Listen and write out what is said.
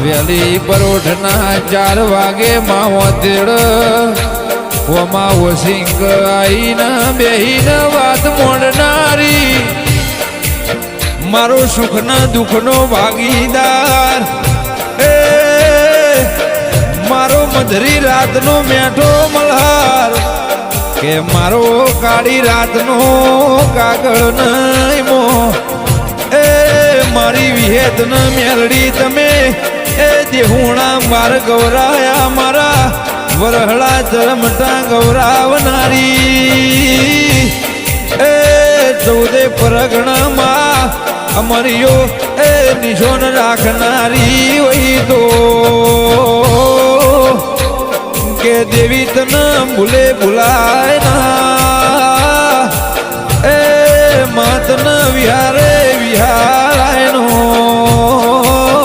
વેલી પરોઠના 4 વાગે માવો તેડ ઓમાં વસિંગ આઈને બેહીને વાત મોડનારી મારો સુખના દુઃખનો ભાગીદાર એ મારો મધરી રાતનો મેઠો મલ્હાર કે મારો કાળી રાતનો કાગળ નહીં મો એ મારી વિહેત ન મેલડી તમે એ દેહુણા માર ગૌરાયા મારા વરહળા ચરમટા ગૌરાવનારી એ 14 પરગણામાં અમરિયો એ નિશોન રાખનારી હોય તો કે દેવી તને ભૂલે ભૂલાય ના એ માતન વિહારે વિહાર